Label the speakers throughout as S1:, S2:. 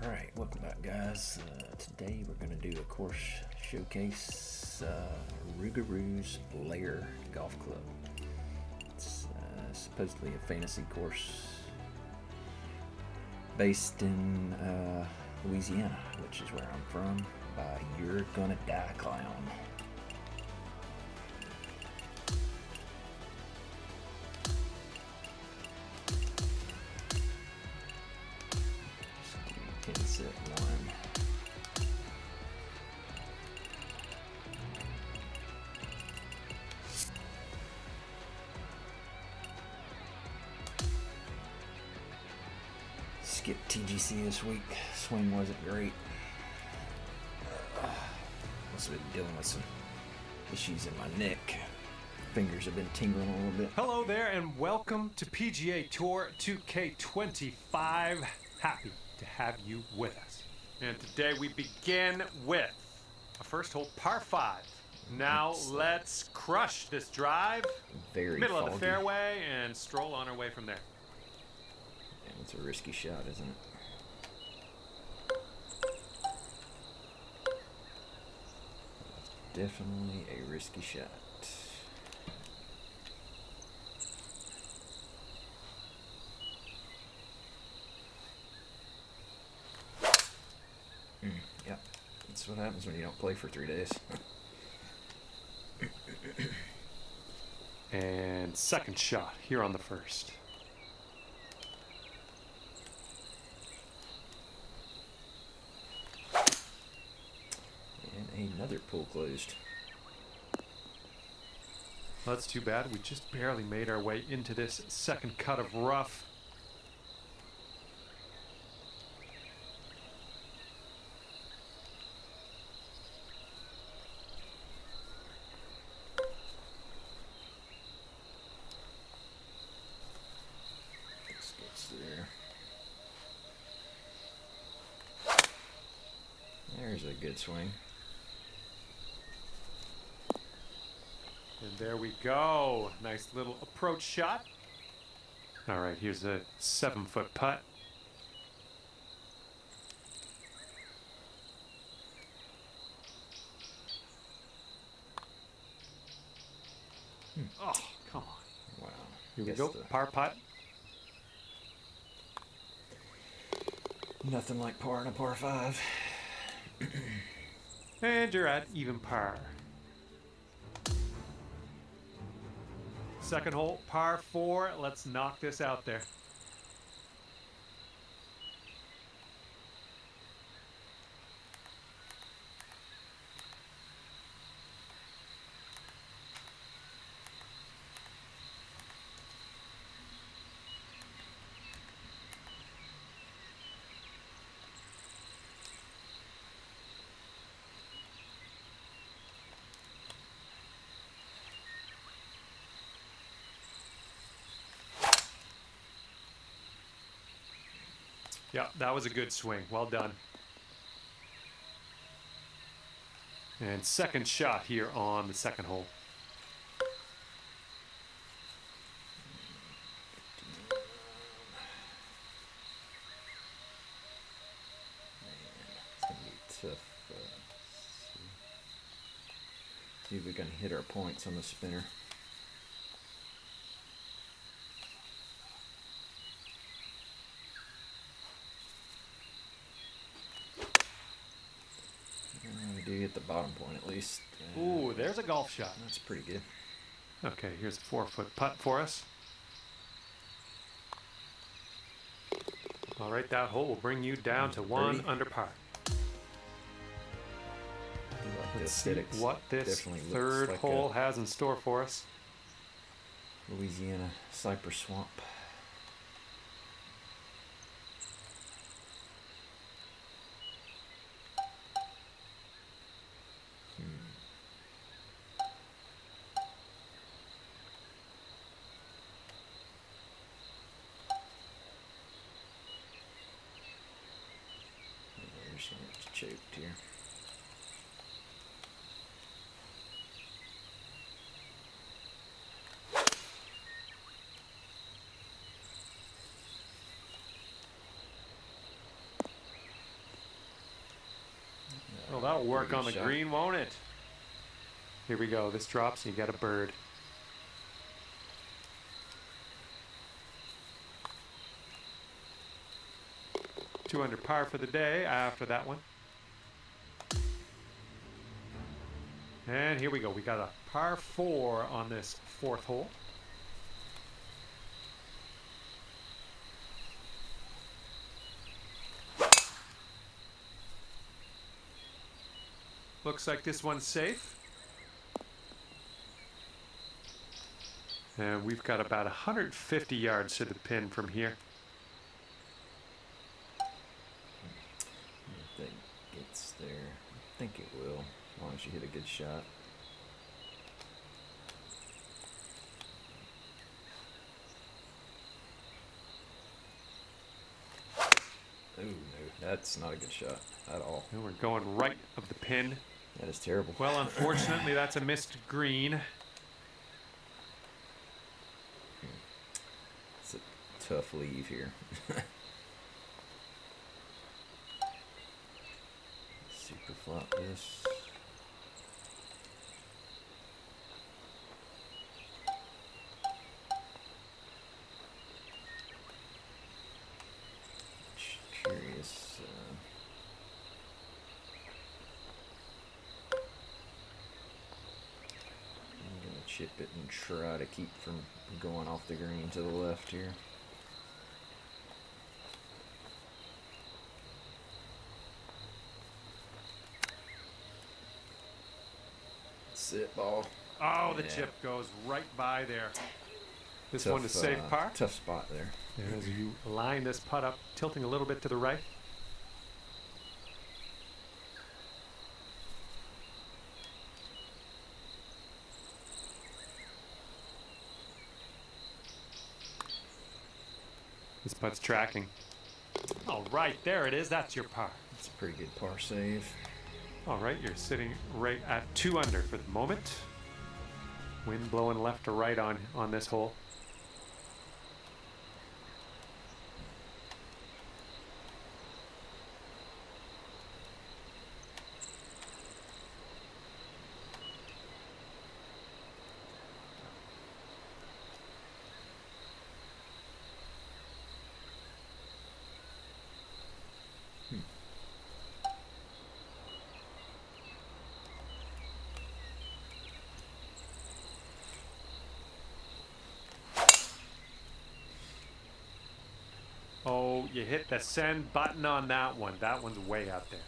S1: Alright, welcome back guys. Today we're going to do a course showcase, Rougarou's Lair Golf Club. It's supposedly a fantasy course based in Louisiana, which is where I'm from, by You're Gonna Die Clown. Pin set 1. Skipped TGC this week. Swing wasn't great. Must have been dealing with some issues in my neck. Fingers have been tingling a little bit.
S2: Hello there and welcome to PGA Tour 2K25. Happy to have you with us. And today we begin with a first hole par 5. Now let's crush this drive.
S1: Very
S2: middle
S1: foggy.
S2: of the fairway and stroll on our way from there.
S1: Yeah, it's a risky shot, isn't it? Definitely a risky shot. Yep, that's what happens when you don't play for 3 days.
S2: And second shot here on the first.
S1: And another pool closed.
S2: Well, that's too bad. We just barely made our way into this second cut of rough.
S1: This gets there. There's a good swing.
S2: And there we go. Nice little approach shot. All right, here's a 7-foot putt. Oh, come on.
S1: Wow.
S2: Here we
S1: Guess
S2: go. Par putt.
S1: Nothing like par in a par 5.
S2: And you're at even par. Second hole, par 4. Let's knock this out there. Yeah, that was a good swing. Well done. And second shot here on the second hole.
S1: It's going to be tough. See if we can hit our points on the spinner. We do hit the bottom point at least.
S2: Ooh, there's a golf shot.
S1: That's pretty good.
S2: Okay, here's a 4-foot putt for us. All right, that hole will bring you down to 1 under par. Let's see what this third hole has in store for us.
S1: Louisiana cypress swamp. There's one that's choked here.
S2: Well, that'll work on the
S1: shot.
S2: green, won't it? Here we go. This drops and you get a bird. Two under par for the day after that one. And here we go. We got a par 4 on this 4th hole. Looks like this one's safe. And we've got about 150 yards to the pin from here.
S1: If that gets there, I think it will, as long as you hit a good shot. Oh, no, that's not a good shot at all.
S2: And we're going right of the pin.
S1: That is terrible.
S2: Well, unfortunately, that's a missed green.
S1: It's a tough leave here. Super flop this. Curious. I'm gonna chip it and try to keep from going off the green to the left here. That's it, ball.
S2: Oh, the
S1: Yeah.
S2: chip goes right by there. This
S1: Tough,
S2: one is safe par.
S1: Tough spot there.
S2: And as you line this putt up, tilting a little bit to the right. This putt's tracking. All right, there it is. That's your par.
S1: That's a pretty good par save.
S2: All right, you're sitting right at 2 under for the moment. Wind blowing left to right on this hole. Oh, you hit the send button on that one. That one's way out there.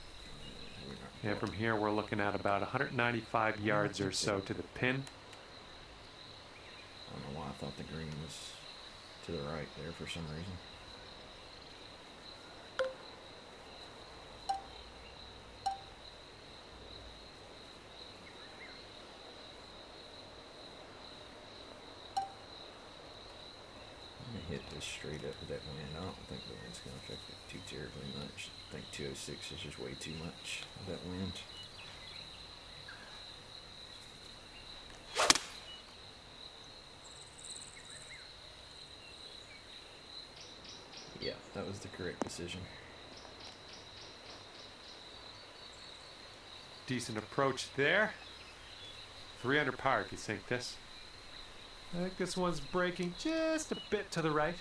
S2: And from here, we're looking at about 195 yards or so to the pin.
S1: I don't know why I thought the green was to the right there for some reason. I'm gonna hit this straight up with that wind. I don't think the wind's gonna affect it too terribly much. I think 206 is just way too much of that wind. Yeah, that was the correct decision.
S2: Decent approach there. 3 under par if you sink this. I think this one's breaking just a bit to the right.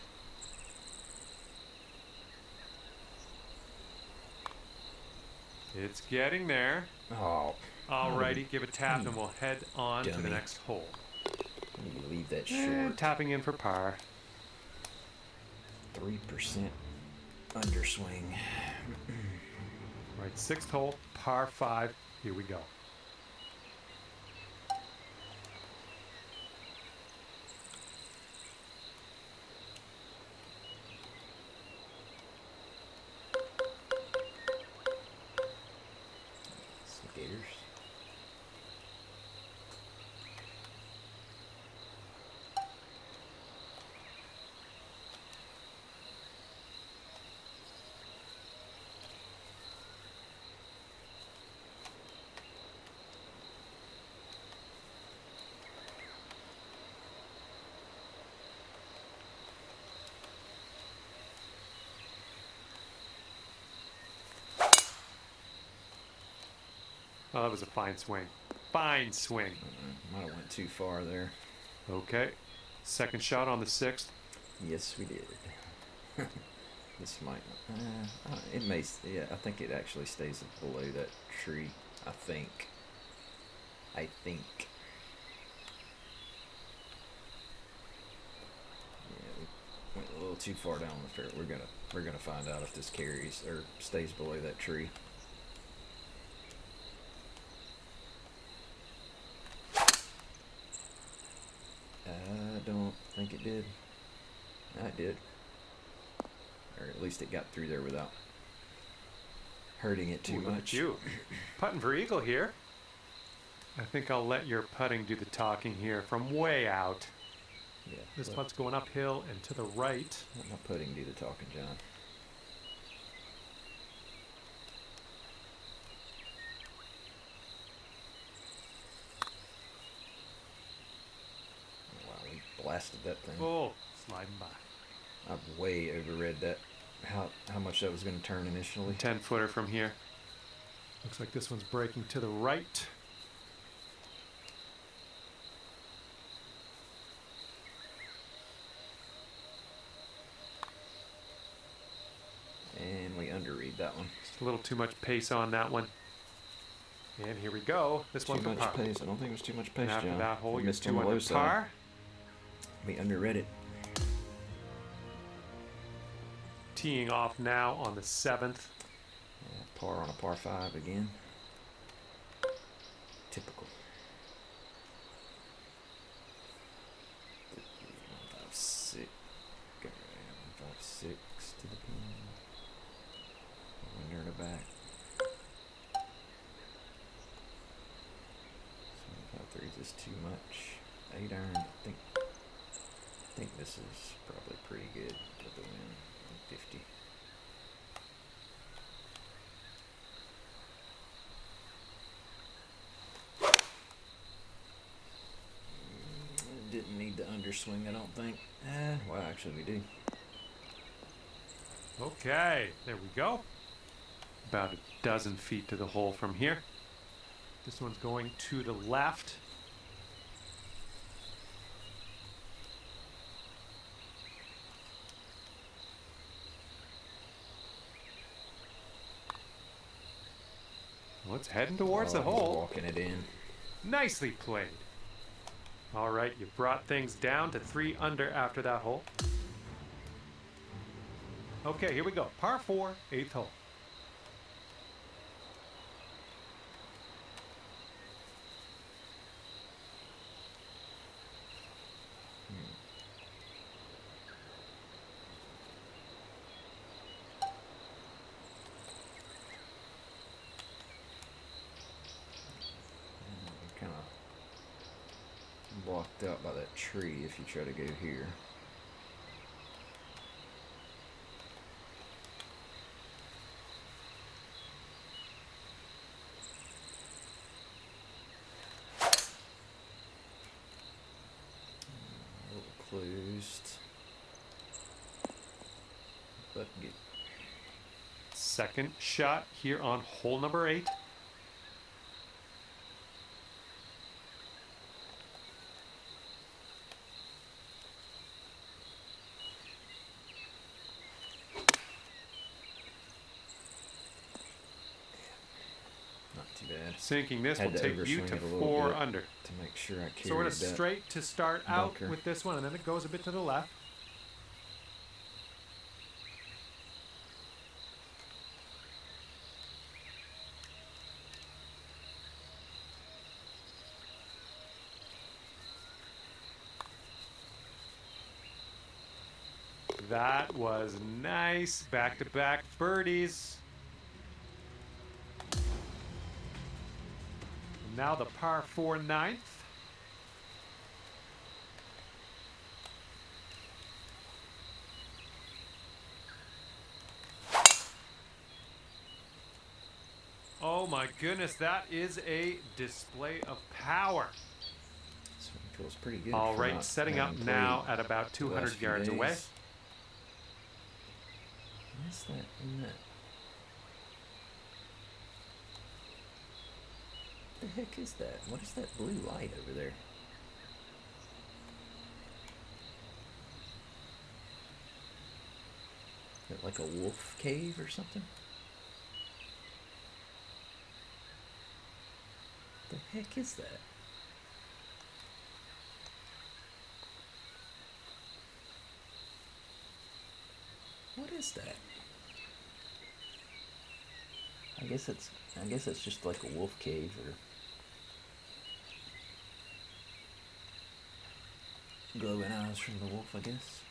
S2: It's getting there.
S1: Oh.
S2: Alrighty, give a tap and we'll head on to the
S1: Dummy.
S2: next hole.
S1: You leave that
S2: And
S1: short.
S2: tapping in for par.
S1: 3% underswing.
S2: Right, 6th hole, par 5. Here we go.
S1: Some gators.
S2: Oh, that was a fine swing. Fine swing.
S1: Might have went too far there.
S2: Okay. Second shot on the 6th.
S1: Yes, we did. This might. It may. Yeah, I think it actually stays below that tree. I think. Yeah, we went a little too far down the fair. We're gonna find out if this carries or stays below that tree. I don't think it did. I did. Or at least it got through there without hurting it too
S2: Ooh,
S1: much.
S2: Look at you. Putting for eagle here. I think I'll let your putting do the talking here from way out.
S1: Yeah.
S2: This putt's going uphill and to the right.
S1: Let my putting do the talking, John. Wow, we blasted that thing.
S2: Oh, sliding by.
S1: I've way overread that. How much that was going to turn initially.
S2: 10-footer from here. Looks like this one's breaking to the right.
S1: And we underread that one.
S2: Just a little too much pace on that one. And here we go. This
S1: Too
S2: one's
S1: much
S2: par.
S1: pace. I don't think it was too much pace,
S2: And after
S1: John.
S2: that hole,
S1: We
S2: you're
S1: missed on
S2: 2
S1: the low
S2: under
S1: side.
S2: par.
S1: We underread it.
S2: Teeing off now on the 7th.
S1: Yeah, par on a par 5 again. Typical. 156. 156 to the pin. One near the back. 753 is just too much. 8 iron. I think this is probably pretty good with the win. 50. Didn't need the underswing, I don't think. Well, actually we do.
S2: Okay, there we go. About a dozen feet to the hole from here. This one's going to the left. Well, it's heading towards the hole.
S1: Walking it in.
S2: Nicely played. All right, you brought things down to 3 under after that hole. Okay, here we go. Par 4, 8th hole.
S1: Kind of blocked out by that tree if you try to go here. A little closed. But good.
S2: Second shot here on hole number 8.
S1: Not too bad.
S2: Sinking this
S1: Had
S2: will
S1: to
S2: take you
S1: overswing
S2: to
S1: it a little
S2: 4
S1: bit.
S2: under.
S1: To make sure I carried
S2: Sort of
S1: that.
S2: straight to start out
S1: bunker.
S2: with this one, and then it goes a bit to the left. That was nice. Back-to-back birdies. Now the par 4 9th. Oh my goodness, that is a display of power.
S1: This one feels pretty good.
S2: All
S1: for
S2: right,
S1: not
S2: setting up
S1: having
S2: now
S1: played
S2: at about
S1: the last
S2: 200
S1: few
S2: yards away.
S1: days. What's that in that? The heck is that? What is that blue light over there? Is it like a wolf cave or something? The heck is that? What is that? I guess it's just like a wolf cave or glowing eyes from the wolf, I guess.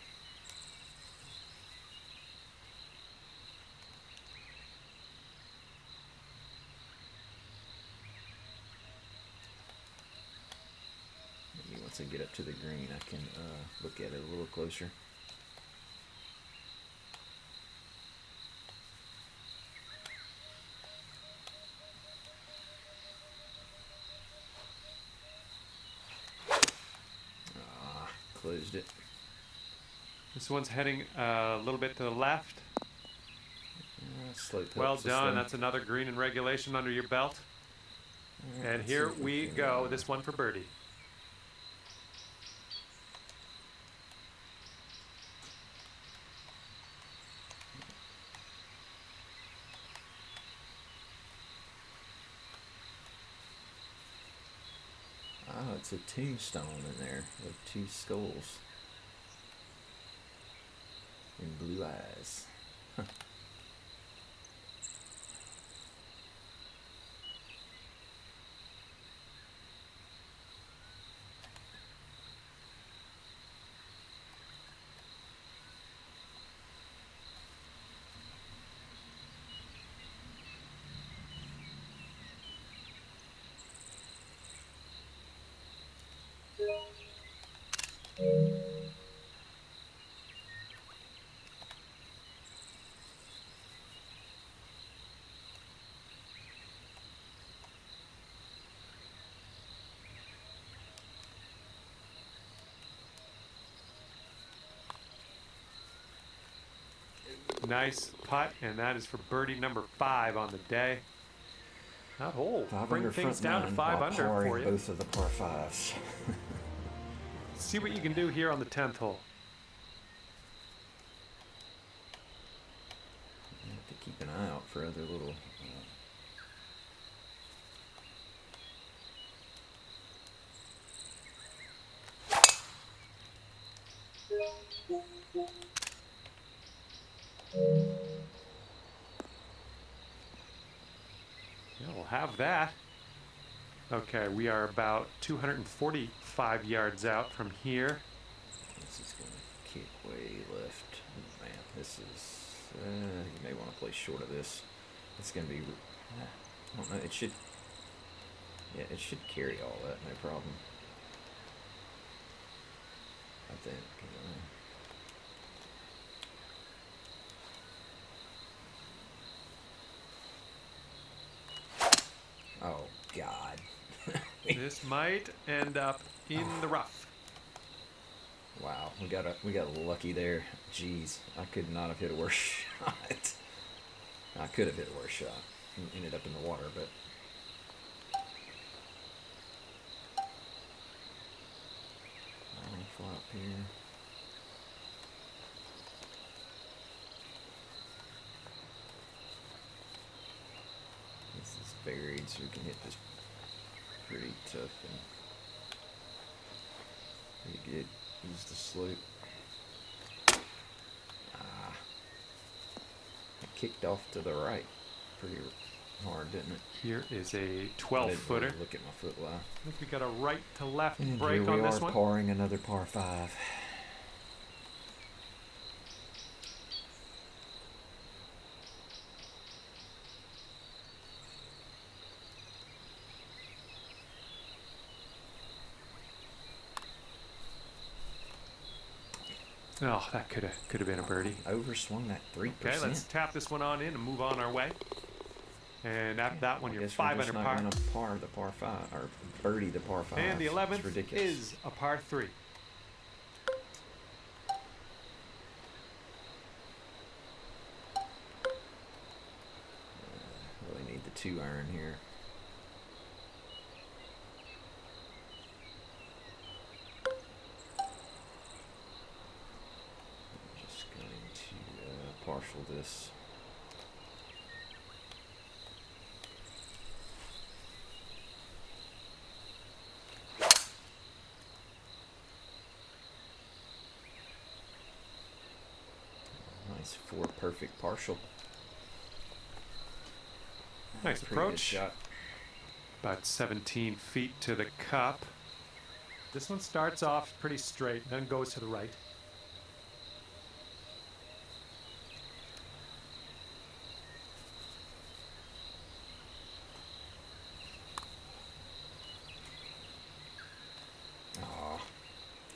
S1: Maybe once I get up to the green, I can look at it a little closer. Closed it.
S2: This one's heading a little bit to the left.
S1: Slope
S2: Well
S1: helps us,
S2: done.
S1: though.
S2: That's another green in regulation under your belt.
S1: Alright,
S2: And
S1: let's
S2: here
S1: see if
S2: we
S1: can,
S2: go. This one for birdie.
S1: Oh, it's a tombstone in there with two skulls and blue eyes.
S2: Nice putt, and that is for birdie number 5 on the day. That hole bring things down to 5 under for you.
S1: Both of the par fives.
S2: See what you can do here on the 10th hole.
S1: You have to keep an eye out for other little.
S2: Yeah, we'll have that. Okay, we are about 245 yards out from here.
S1: This is going to kick way left. Oh, man, this is. You may want to play short of this. It's going to be. I don't know. It should. Yeah, it should carry all that. No problem. I think. Oh God.
S2: This might end up in the rough.
S1: Wow, we got lucky there. Jeez, I could not have hit a worse shot. I could have hit a worse shot. Ended up in the water, but. Flop here. This is buried, so we can hit this pretty tough and pretty good. Use the slope. It kicked off to the right pretty hard, didn't it?
S2: Here is a 12-footer.
S1: Really look at my foot lie.
S2: I think we got a right to left
S1: And
S2: break
S1: here
S2: on
S1: we
S2: this
S1: are
S2: one.
S1: parring another par 5.
S2: Oh, that could have been a birdie.
S1: Overswung that 3%.
S2: Okay, let's tap this one on in and move on our way. And after that one, you're 5 under par.
S1: Not gonna par the par 5 or birdie the par 5.
S2: And the 11th
S1: ridiculous.
S2: is a par 3.
S1: Really need the 2 iron here. partial this. Nice 4 perfect partial.
S2: Nice
S1: Pretty good
S2: approach.
S1: shot.
S2: About 17 feet to the cup. This one starts off pretty straight, then goes to the right.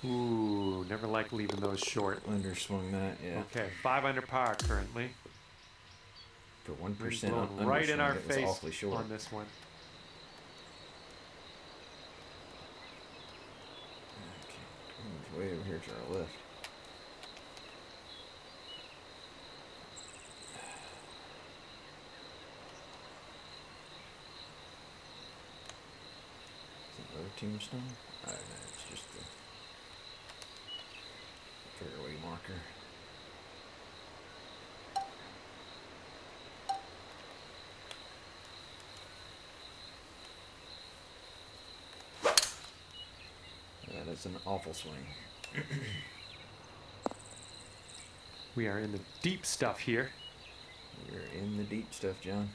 S2: Ooh, never like leaving those short.
S1: Underswung that, yeah.
S2: Okay, 5 under par currently.
S1: For 1%
S2: Blowing right in our
S1: it was
S2: face
S1: awfully short.
S2: on this one.
S1: Okay, it's way over here to our left. Is it another tombstone? I don't know, it's just the fairway marker. That is an awful swing.
S2: We are in the deep stuff here.
S1: You're in the deep stuff, John.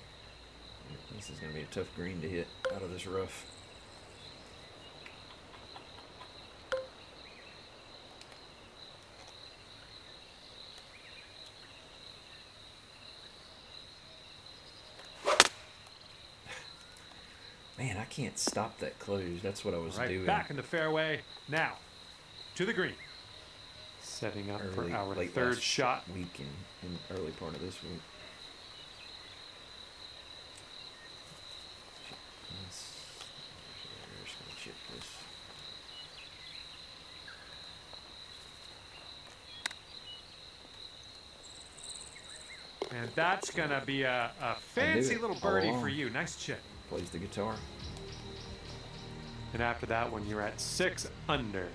S1: This is going to be a tough green to hit out of this rough. Man, I can't stop that close. That's what I was
S2: Right
S1: doing.
S2: back in the fairway. Now, to the green. Setting up for our third shot.
S1: Week in early part of this week. We're just going to chip this.
S2: And that's going to be a fancy little birdie for you. Nice chip.
S1: Plays the guitar.
S2: And after that one, you're at 6 under.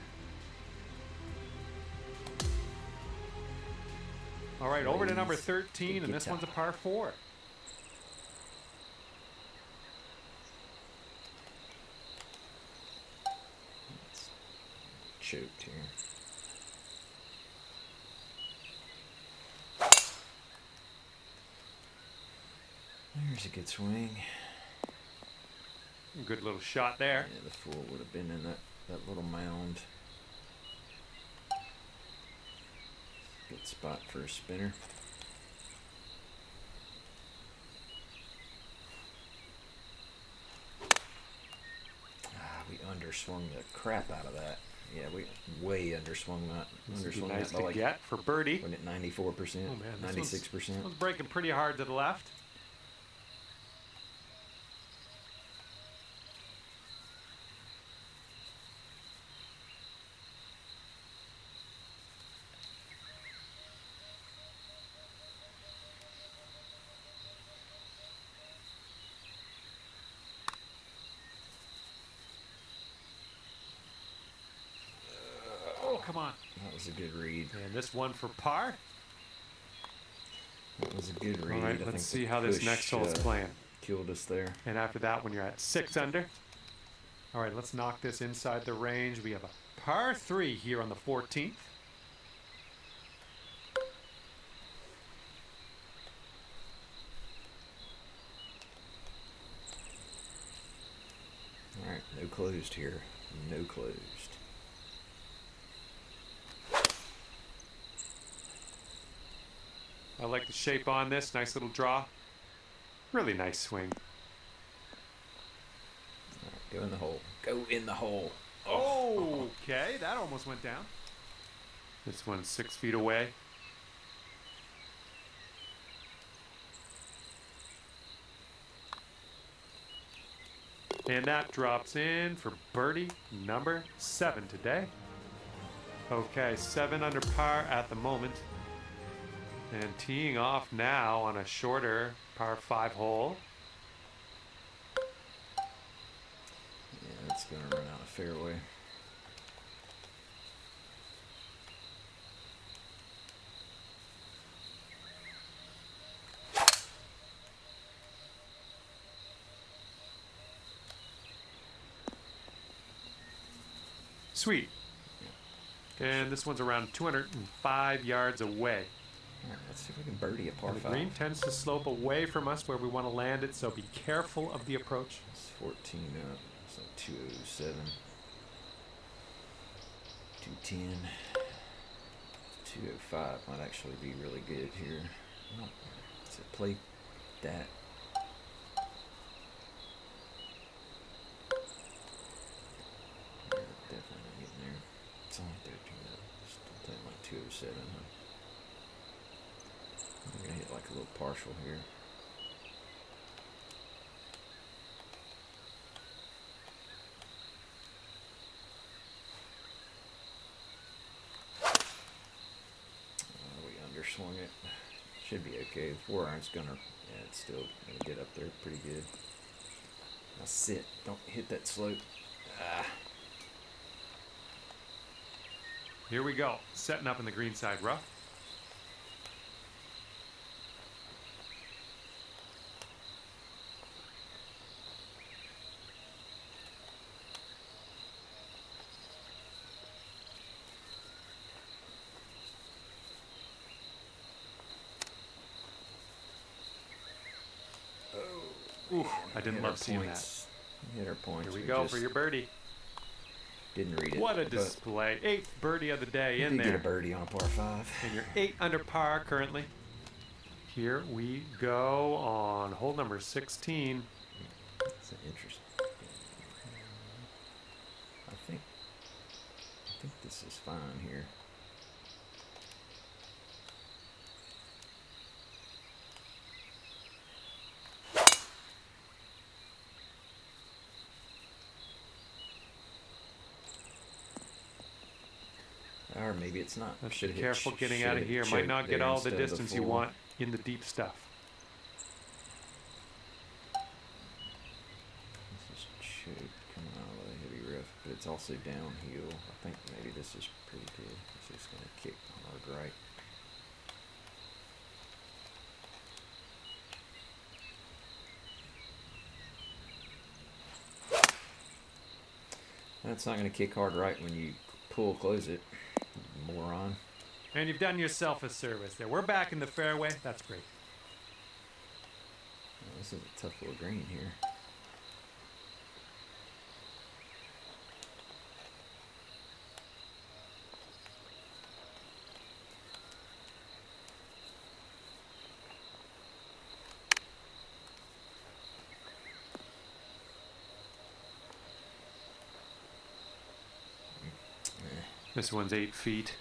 S2: All right, over to number 13, and this one's a par 4.
S1: It's choked here. There's a good swing.
S2: Good little shot there.
S1: Yeah, the 4 would have been in that little mound. Good spot for a spinner. We underswung the crap out of that. Yeah, we way underswung that.
S2: This would be
S1: Underswung
S2: nice
S1: that by
S2: to
S1: like,
S2: get for birdie.
S1: wasn't it 94%?
S2: Oh man,
S1: 96%.
S2: was breaking pretty hard to the left. Oh, come on.
S1: That was a good read.
S2: And this one for par.
S1: That was a good read.
S2: All right,
S1: I
S2: let's
S1: think
S2: see
S1: the
S2: how this
S1: push,
S2: next hole is playing.
S1: Killed us there.
S2: And after that one, you're at 6 under. All right, let's knock this inside the range. We have a par 3 here on the 14th.
S1: All right, no closed here. No closed.
S2: I like the shape on this. Nice little draw. Really nice swing.
S1: All right, go in the hole. Go in the hole.
S2: Oh, okay. That almost went down. This one's 6 feet away. And that drops in for birdie number 7 today. Okay, 7 under par at the moment. And teeing off now on a shorter par 5 hole.
S1: Yeah, that's going to run out of fairway.
S2: Sweet. And this one's around 205 yards away.
S1: All right, let's see if we can birdie a par
S2: And the
S1: 5.
S2: green tends to slope away from us where we want to land it, so be careful of the approach.
S1: It's 14 up, so 207, 210, 205 might actually be really good here. So play that. Yeah, definitely not getting there. It's only 13 up. Still playing like 207, huh? I'm gonna hit like a little partial here. We underswung it. Should be okay. The 4 iron's gonna, yeah, it's still gonna get up there pretty good. Now sit. Don't hit that slope. Ah.
S2: Here we go. Setting up in the green side rough. Ooh, I didn't love seeing that.
S1: Hit our points.
S2: Here we go for your birdie.
S1: Didn't read it.
S2: What a display. 8th birdie of the day in
S1: there.
S2: there.
S1: Get a birdie on a par 5.
S2: And you're 8 under par currently. Here we go on hole number 16.
S1: That's an interesting. I think this is fine here. Or maybe it's not.
S2: Be careful getting out of here. Might not get all the distance you want in the deep stuff.
S1: This is chode coming out of the heavy rough, but it's also downhill. I think maybe this is pretty good. It's just going to kick hard right. That's not going to kick hard right when you close it, moron.
S2: And you've done yourself a service there. We're back in the fairway. That's great.
S1: Oh, this is a tough little green here.
S2: This one's 8 feet.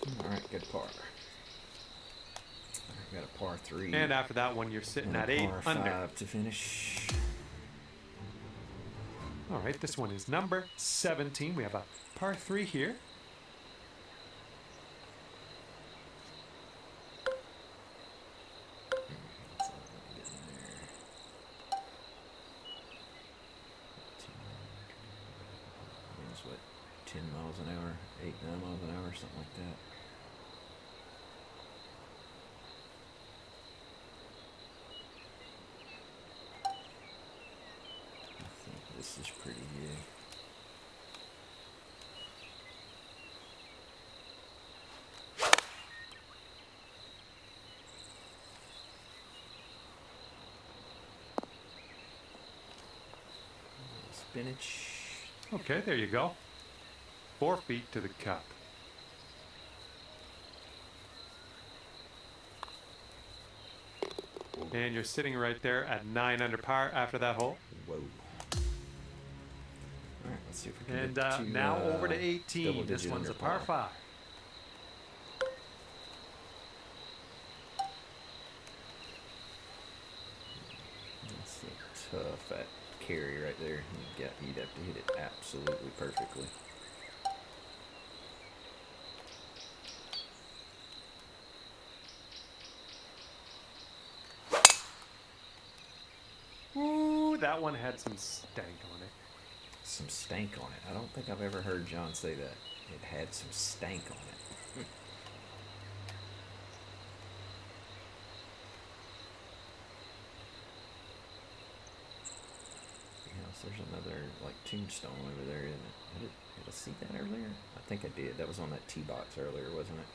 S1: All right, good par. I got a par 3.
S2: And after that one, you're sitting at 8
S1: par
S2: under.
S1: 5 to finish.
S2: All right, this one is number 17. We have a par 3 here.
S1: Wind's what, 10 miles an hour, 8, 9 miles an hour, something like that. I think this is pretty good. Spinach.
S2: Okay, there you go. 4 feet to the cup. And you're sitting right there at 9 under par after that hole.
S1: Whoa. All right, let's see if we can
S2: And
S1: get to,
S2: now over to 18. This
S1: double-digit
S2: one's
S1: under
S2: a par 5.
S1: That's a tough at carry right there. You'd have to hit it absolutely perfectly.
S2: Ooh, that one had some stank on it.
S1: some stank on it. I don't think I've ever heard John say that it had some stank on it. There's another like tombstone over there, isn't it? Did I see that earlier? I think I did. That was on that tee box earlier, wasn't it?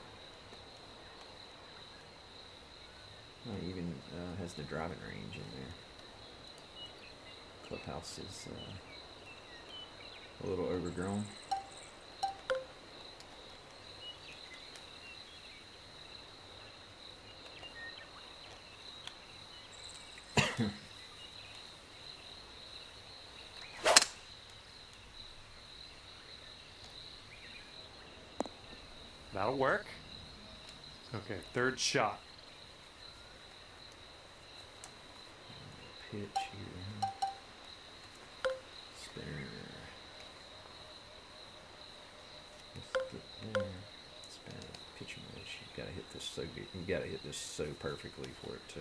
S1: Well, it even has the driving range in there. Clubhouse is a little overgrown.
S2: That'll work. Okay, third shot.
S1: Pitch here. Spinner. Let's get there. Spin pitching wedge. You gotta hit this so good. You gotta hit this so perfectly for it to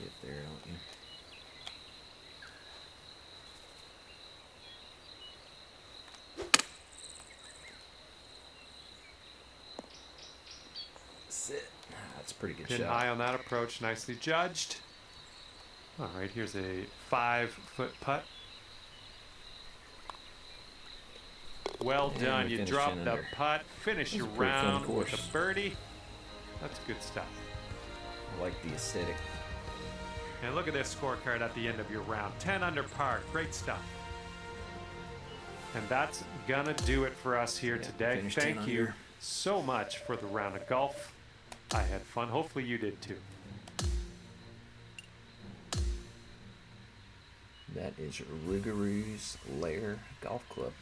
S1: get there, don't you? That's a pretty good
S2: Pin
S1: shot.
S2: high on that approach, nicely judged. All right, here's a 5-foot putt. Well
S1: And
S2: done.
S1: we
S2: You
S1: finished
S2: dropped
S1: in
S2: the
S1: under.
S2: putt, finish your
S1: That was a pretty fun
S2: round with
S1: course.
S2: a birdie. That's good stuff.
S1: I like the aesthetic.
S2: And look at this scorecard at the end of your round. 10 under par. Great stuff. And that's gonna do it for us here today.
S1: finished 10
S2: Thank you
S1: under.
S2: so much for the round of golf. I had fun. Hopefully you did too.
S1: That is Rougarou's Lair Golf Club.